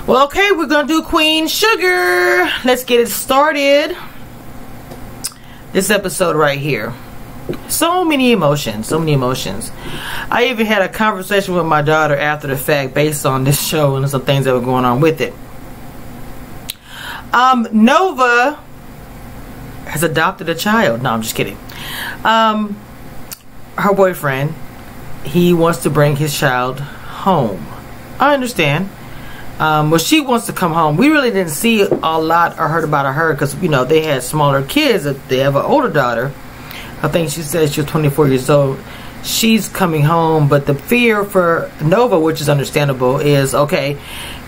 Well, okay, we're gonna do Queen Sugar. Let's get it started. This episode right here. So many emotions, so many emotions. I even had a conversation with my daughter after the fact based on this show and some things that were going on with it. Nova has adopted a child. No, I'm just kidding. Her boyfriend, he wants to bring his child home. I understand. Well, she wants to come home. We really didn't see a lot or heard about her because, you know, they had smaller kids. They have an older daughter. I think she said she was 24 years old. She's coming home, but the fear for Nova, which is understandable, is, okay,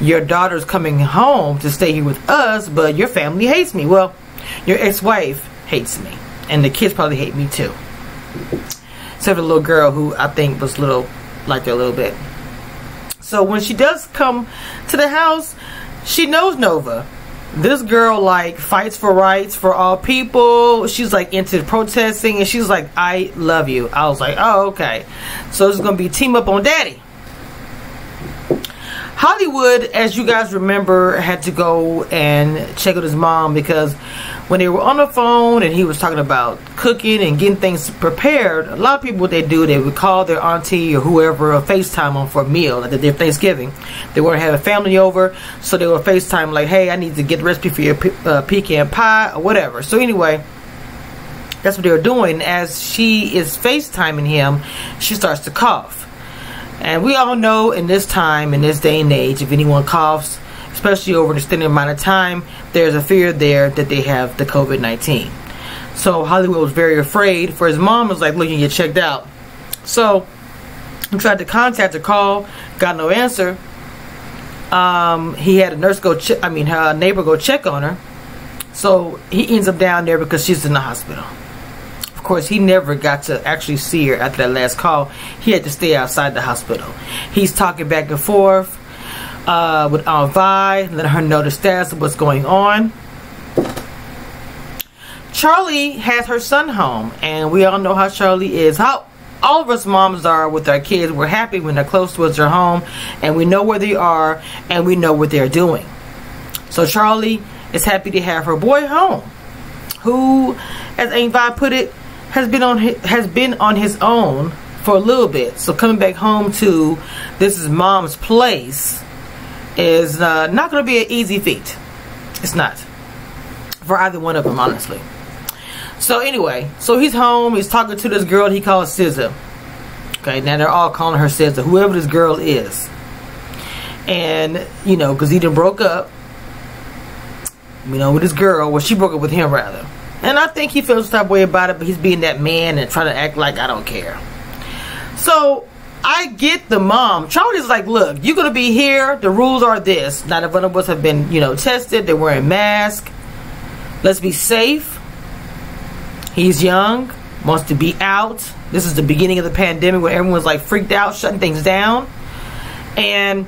your daughter's coming home to stay here with us, but your family hates me. Well, your ex-wife hates me, and the kids probably hate me too. Except for the little girl who I think was like her a little bit. So when she does come to the house, she knows Nova. This girl like fights for rights for all people. She's like into protesting, and she's like, I love you. I was like, oh, okay. So it's gonna be team up on daddy. Hollywood, as you guys remember, had to go and check with his mom because when they were on the phone and he was talking about cooking and getting things prepared, a lot of people, what they do, they would call their auntie or whoever or FaceTime them for a meal at their Thanksgiving. They want to have a family over, so they would FaceTime like, hey, I need to get the recipe for your pecan pie or whatever. So anyway, that's what they were doing. As she is FaceTiming him, she starts to cough. And we all know in this time, in this day and age, if anyone coughs, especially over an extended amount of time, there's a fear there that they have the COVID-19. So Hollywood was very afraid. For his mom, was like, look, you get checked out. So he tried to contact her, call, got no answer. He had a nurse go check, her neighbor go check on her. So he ends up down there because she's in the hospital. Of course, he never got to actually see her after that last call. He had to stay outside the hospital. He's talking back and forth with Aunt Vi, letting her know the status of what's going on. Charlie has her son home, and we all know how Charlie is. How all of us moms are with our kids. We're happy when they're close to us, they're home, and we know where they are, and we know what they're doing. So Charlie is happy to have her boy home, who, as Aunt Vi put it, has been on his own for a little bit. So coming back home to this is mom's place is not going to be an easy feat. It's not for either one of them, honestly. So anyway, so he's home. He's talking to this girl he calls SZA. Okay, now they're all calling her SZA, whoever this girl is. And you know, because he done broke up, you know, with this girl. Well, she broke up with him rather. And I think he feels some type of way about it, but he's being that man and trying to act like I don't care. So I get the mom. Charlie's like, look, you're going to be here. The rules are this. None of us have been, you know, tested. They're wearing masks. Let's be safe. He's young. Wants to be out. This is the beginning of the pandemic where everyone's like freaked out, shutting things down. And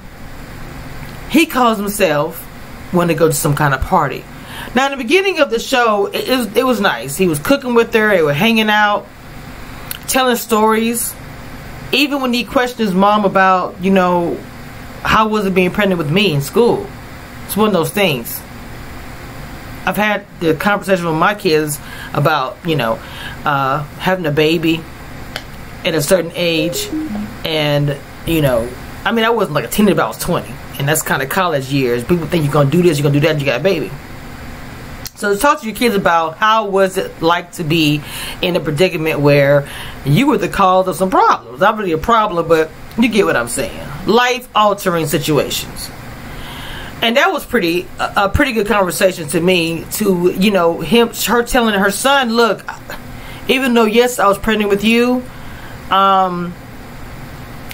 he calls himself wanting to go to some kind of party. Now, in the beginning of the show, it was nice. He was cooking with her. They were hanging out, telling stories. Even when he questioned his mom about, you know, how was it being pregnant with me in school? It's one of those things. I've had the conversation with my kids about, you know, having a baby at a certain age. And, you know, I mean, I wasn't like a teenager, but I was 20. And that's kind of college years. People think you're going to do this, you're going to do that, and you got a baby. So talk to your kids about how was it like to be in a predicament where you were the cause of some problems. Not really a problem, but you get what I'm saying. Life-altering situations. And that was a pretty good conversation to me. To, you know, her telling her son, look, even though yes, I was pregnant with you, I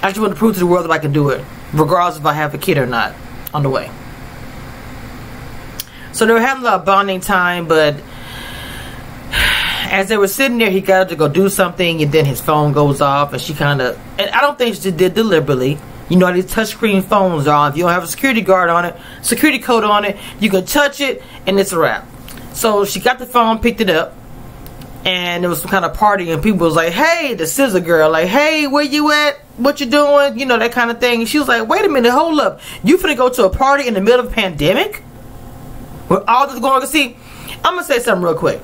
just want to prove to the world that I can do it, regardless if I have a kid or not on the way. So they were having a lot of bonding time, but as they were sitting there, he got up to go do something, and then his phone goes off, and she kind of, and I don't think she did deliberately. You know how these touchscreen phones are. If you don't have a security guard on it, security code on it, you can touch it, and it's a wrap. So she got the phone, picked it up, and there was some kind of party, and people was like, hey, the SZA girl, like, hey, where you at? what you're doing? You know, that kind of thing. And she was like, wait a minute, hold up. You finna go to a party in the middle of a pandemic? Where all this going on? See, I'm gonna say something real quick.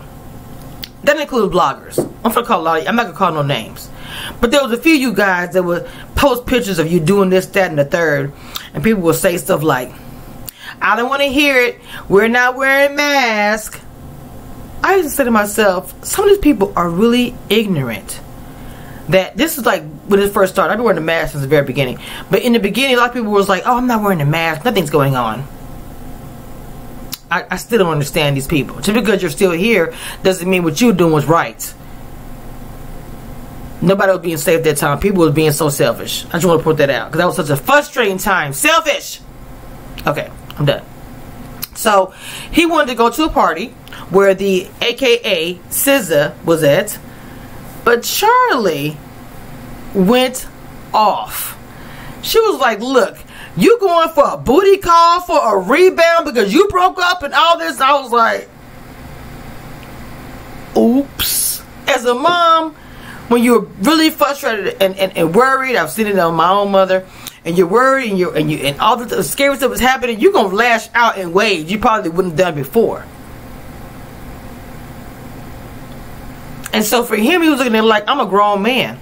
That includes bloggers. I'm not gonna call no names. But there was a few of you guys that would post pictures of you doing this, that, and the third. And people would say stuff like, I don't want to hear it. We're not wearing masks. I used to say to myself, some of these people are really ignorant. That this is like when it first started. I've been wearing the mask since the very beginning. But in the beginning, a lot of people was like, oh, I'm not wearing the mask. Nothing's going on. I still don't understand these people. Just because you're still here doesn't mean what you're doing was right. Nobody was being safe at that time. People was being so selfish. I just want to put that out because that was such a frustrating time. Selfish. Okay, I'm done. So he wanted to go to a party where the AKA SZA was at, but Charlie went off. She was like, look, you going for a booty call for a rebound because you broke up and all this? I was like, oops. As a mom, when you're really frustrated and worried, I've seen it on my own mother, and you're worried and all the scary stuff is happening, you're gonna lash out in ways you probably wouldn't have done before. And so for him, he was looking at it like, I'm a grown man.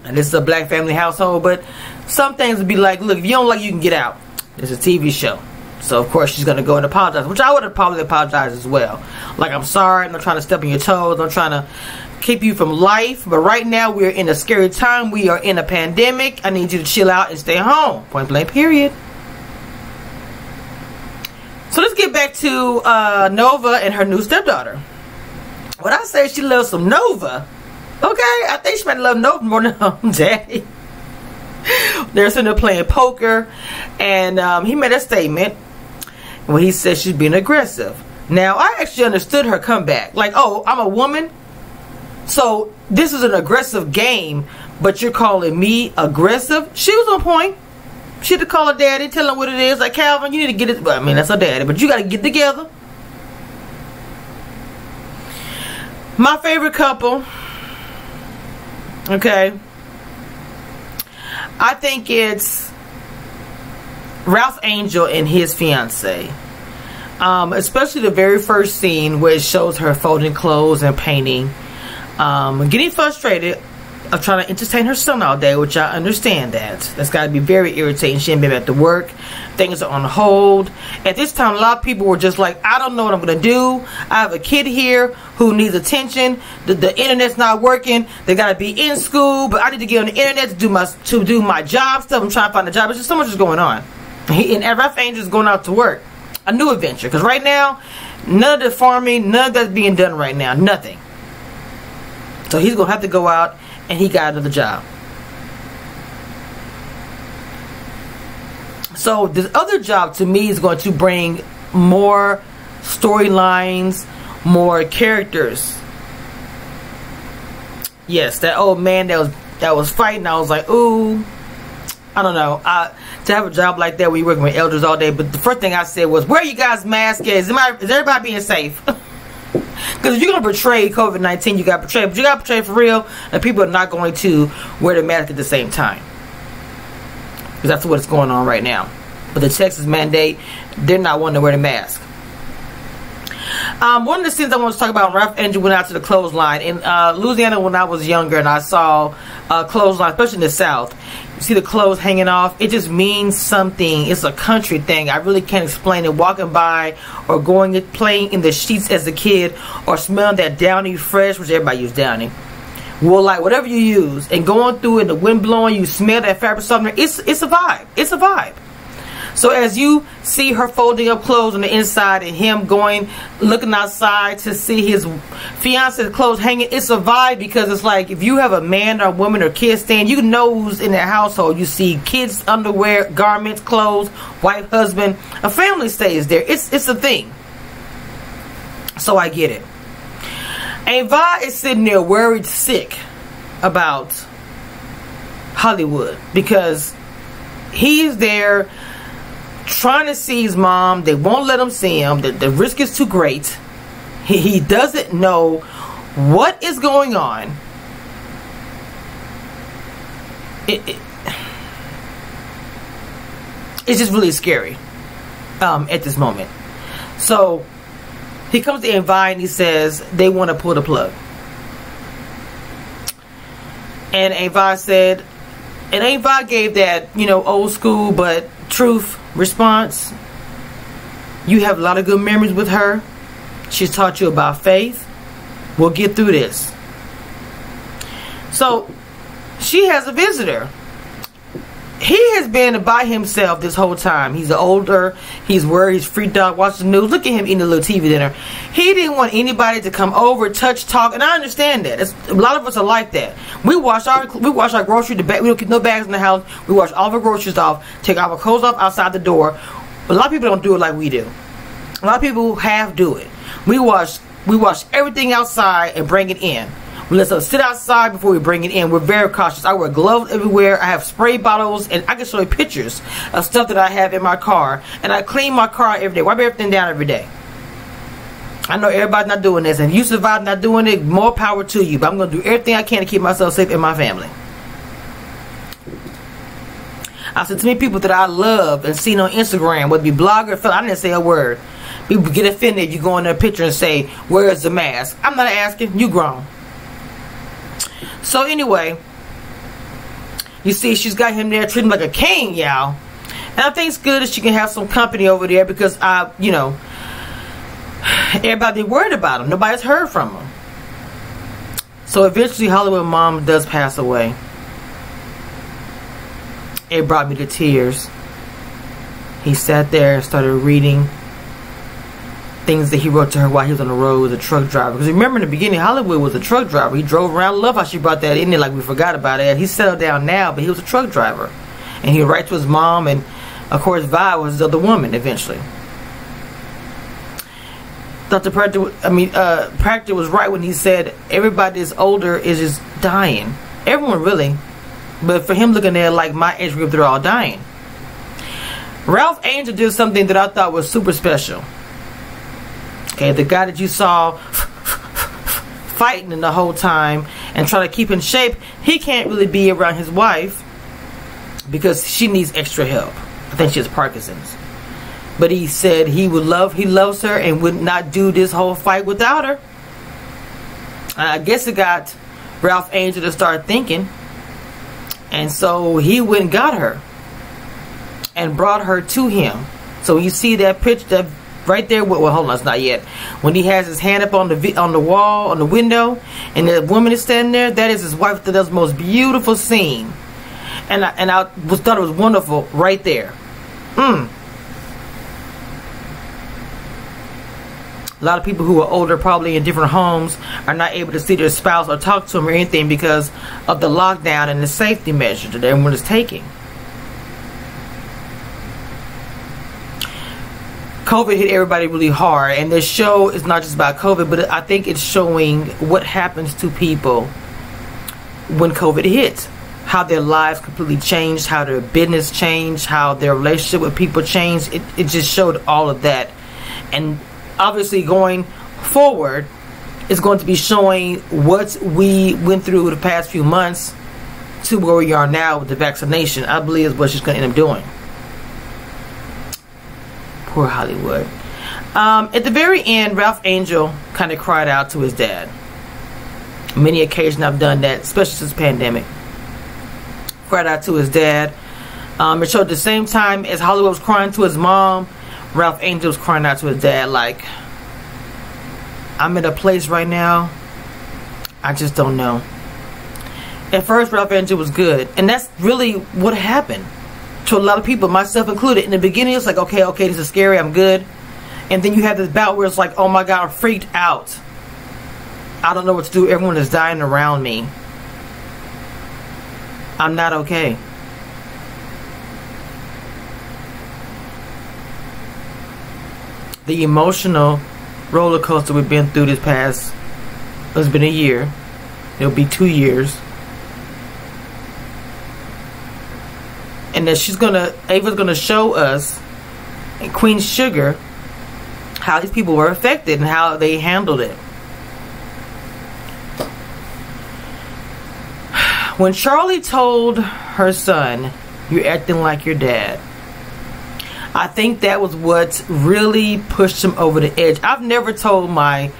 And this is a black family household, but some things would be like, look, if you don't like it, you can get out. It's a TV show. So of course she's gonna go and apologize, which I would have probably apologized as well. Like, I'm sorry, I'm not trying to step on your toes, I'm trying to keep you from life, but right now we're in a scary time. We are in a pandemic. I need you to chill out and stay home. Point blank, period. So let's get back to Nova and her new stepdaughter. When I say she loves some Nova, okay, I think she might love Nova more than her daddy. They're sitting there playing poker, and he made a statement when he said she's being aggressive. Now, I actually understood her comeback. Like, oh, I'm a woman, so this is an aggressive game, but you're calling me aggressive? She was on point. She had to call her daddy, tell him what it is. Like, Calvin, you need to get it. Well, I mean, that's her daddy, but you got to get together. My favorite couple, okay, I think it's Ralph Angel and his fiance. Especially the very first scene where it shows her folding clothes and painting. Getting frustrated of trying to entertain her son all day, which I understand that. That's got to be very irritating. She ain't been back to work. Things are on hold. At this time, a lot of people were just like, I don't know what I'm going to do. I have a kid here who needs attention. The internet's not working. They got to be in school, but I need to get on the internet to do my job stuff. I'm trying to find a job. There's just so much is going on. And Ralph Angel is going out to work. A new adventure. Because right now, none of the farming, none of that's being done right now. Nothing. So he's going to have to go out, and he got another job. So this other job to me is going to bring more storylines, more characters. Yes, that old man that was fighting, I was like, ooh, I don't know. To have a job like that where you're working with elders all day, but the first thing I said was, where are you guys' mask is? Is everybody being safe? Because if you're going to portray COVID-19, you got to portray. But you got to portray for real, and people are not going to wear the mask at the same time. Because that's what's going on right now. But the Texas mandate, they're not wanting to wear the mask. One of the scenes I want to talk about, Ralph Angel went out to the clothesline. In Louisiana, when I was younger, and I saw clothesline, especially in the South, you see the clothes hanging off. It just means something. It's a country thing. I really can't explain it. Walking by or playing in the sheets as a kid, or smelling that Downy Fresh, which everybody uses Downy. Well, like whatever you use, and going through it, the wind blowing, you smell that fabric softener. It's a vibe. It's a vibe. So as you see her folding up clothes on the inside and him looking outside to see his fiance's clothes hanging, it's a vibe, because it's like if you have a man or woman or kid staying, you know who's in that household. You see kids' underwear, garments, clothes, wife, husband, a family stays there. It's a thing. So I get it. And Vi is sitting there worried sick about Hollywood, because he's there trying to see his mom. They won't let him see him. The risk is too great. He doesn't know what is going on. it's just really scary at this moment. So he comes to Eva and he says they want to pull the plug. And Eva said, and Eva gave that, you know, old school but truth response. You have a lot of good memories with her. She's taught you about faith. We'll get through this. So she has a visitor. He has been by himself this whole time. He's older. He's worried. He's freaked out. Watching the news. Look at him eating a little TV dinner. He didn't want anybody to come over, touch, talk, and I understand that. A lot of us are like that. We wash our groceries. We don't keep no bags in the house. We wash all of our groceries off. Take all our clothes off outside the door. But a lot of people don't do it like we do. A lot of people half do it. We wash everything outside and bring it in. We let us sit outside before we bring it in. We're very cautious. I wear gloves everywhere. I have spray bottles, and I can show you pictures of stuff that I have in my car. And I clean my car every day. Wipe everything down every day. I know everybody's not doing this, and if you survive not doing it, more power to you. But I'm going to do everything I can to keep myself safe and my family. I've seen too many people that I love and seen on Instagram, whether it be blogger or I didn't say a word. People get offended if you go in their picture and say, where's the mask? I'm not asking. You grown. So anyway, you see she's got him there treating him like a king, y'all. And I think it's good that she can have some company over there because, you know, everybody worried about him. Nobody's heard from him. So eventually Hollywood mom does pass away. It brought me to tears. He sat there and started reading things that he wrote to her while he was on the road as a truck driver. Because remember in the beginning, Hollywood was a truck driver. He drove around. I love how she brought that in there like we forgot about it. He's settled down now, but he was a truck driver. And he would write to his mom, and of course Vi was the other woman eventually. Dr. Proctor was right when he said everybody that's older is just dying. Everyone really. But for him looking at it like my age group, they're all dying. Ralph Angel did something that I thought was super special. Okay, the guy that you saw fighting the whole time and trying to keep in shape, he can't really be around his wife because she needs extra help. I think she has Parkinson's. But he said he loves her and would not do this whole fight without her. I guess it got Ralph Angel to start thinking. And so he went and got her and brought her to him. So you see that picture that right there. Well, hold on, it's not yet. When he has his hand up on the wall, on the window, and the woman is standing there, that is his wife. That was the most beautiful scene. And I thought it was wonderful right there. A lot of people who are older, probably in different homes, are not able to see their spouse or talk to them or anything because of the lockdown and the safety measures that everyone is taking. COVID hit everybody really hard, and this show is not just about COVID, but I think it's showing what happens to people when COVID hits. How their lives completely changed, how their business changed, how their relationship with people changed. It just showed all of that. And obviously going forward, it's going to be showing what we went through the past few months to where we are now with the vaccination. I believe is what she's going to end up doing. Poor Hollywood. At the very end, Ralph Angel kind of cried out to his dad. Many occasions I've done that, especially since the pandemic. Cried out to his dad. It showed at the same time as Hollywood was crying to his mom, Ralph Angel was crying out to his dad like, I'm in a place right now, I just don't know. At first, Ralph Angel was good. And that's really what happened to a lot of people, myself included. In the beginning, it's like, okay, this is scary, I'm good. And then you have this bout where it's like, oh my God, I'm freaked out. I don't know what to do. Everyone is dying around me. I'm not okay. The emotional roller coaster we've been through this past, it's been a year. It'll be 2 years. And that Ava's gonna show us, and Queen Sugar, how these people were affected and how they handled it. When Charlie told her son, "You're acting like your dad," I think that was what really pushed him over the edge. I've never told my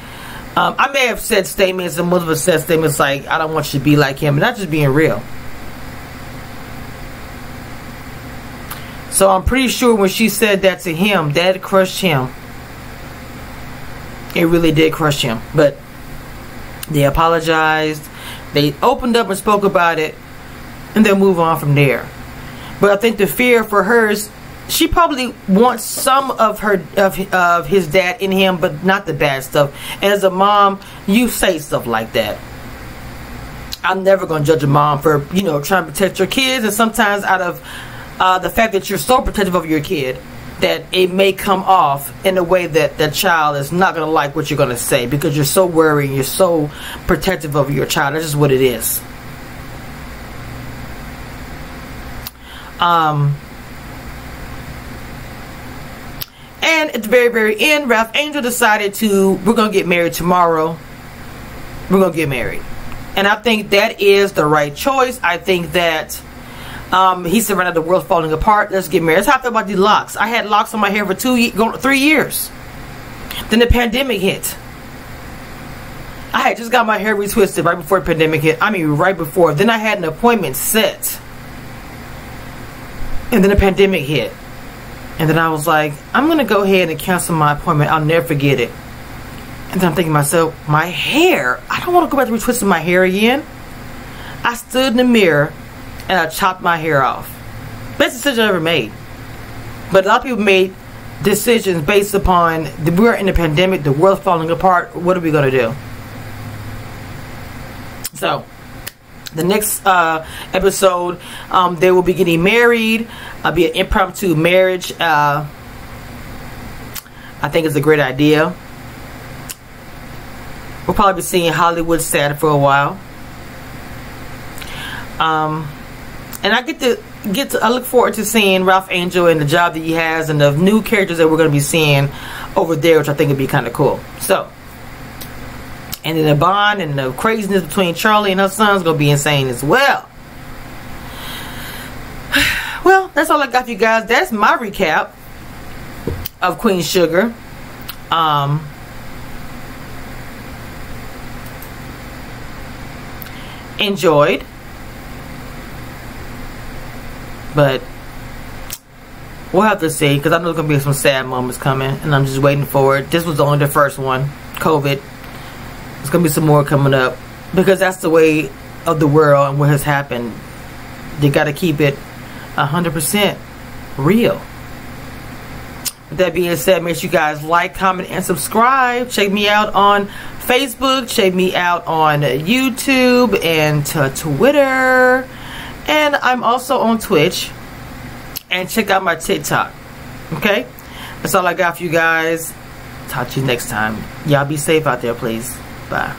I may have said statements, and most of us said statements like, "I don't want you to be like him," but not just being real. So I'm pretty sure when she said that to him, that crushed him. It really did crush him. But they apologized. They opened up and spoke about it, and they'll move on from there. But I think the fear for her is, she probably wants some of his dad in him, but not the bad stuff. And as a mom, you say stuff like that. I'm never going to judge a mom for, trying to protect your kids, and sometimes out of the fact that you're so protective of your kid, that it may come off in a way that that child is not going to like what you're going to say, because you're so worried, you're so protective of your child. That's just what it is. And at the very, very end, Ralph Angel decided we're going to get married tomorrow. We're going to get married. And I think that is the right choice. I think that he surrounded the world falling apart. Let's get married. That's how I feel about these locks. I had locks on my hair for 3 years. Then the pandemic hit. I had just got my hair retwisted right before the pandemic hit. I mean, right before. Then I had an appointment set. And then the pandemic hit. And then I was like, I'm going to go ahead and cancel my appointment. I'll never forget it. And then I'm thinking to myself, my hair. I don't want to go back to retwisting my hair again. I stood in the mirror and I chopped my hair off. Best decision I ever made. But a lot of people made decisions based upon we're in the pandemic, the world's falling apart. What are we going to do? So, the next episode, they will be getting married. It'll be an impromptu marriage. I think it's a great idea. We'll probably be seeing Hollywood sad for a while. And I look forward to seeing Ralph Angel and the job that he has, and the new characters that we're going to be seeing over there, which I think would be kind of cool. So, and then the bond and the craziness between Charlie and her son is going to be insane as well. Well, that's all I got for you guys. That's my recap of Queen Sugar. Enjoyed. But we'll have to see, because I know there's going to be some sad moments coming, and I'm just waiting for it. This was only the first one, COVID. There's going to be some more coming up, because that's the way of the world and what has happened. They got to keep it 100% real. With that being said, make sure you guys like, comment, and subscribe. Check me out on Facebook. Check me out on YouTube and Twitter. And I'm also on Twitch. And check out my TikTok. Okay? That's all I got for you guys. Talk to you next time. Y'all be safe out there, please. Bye.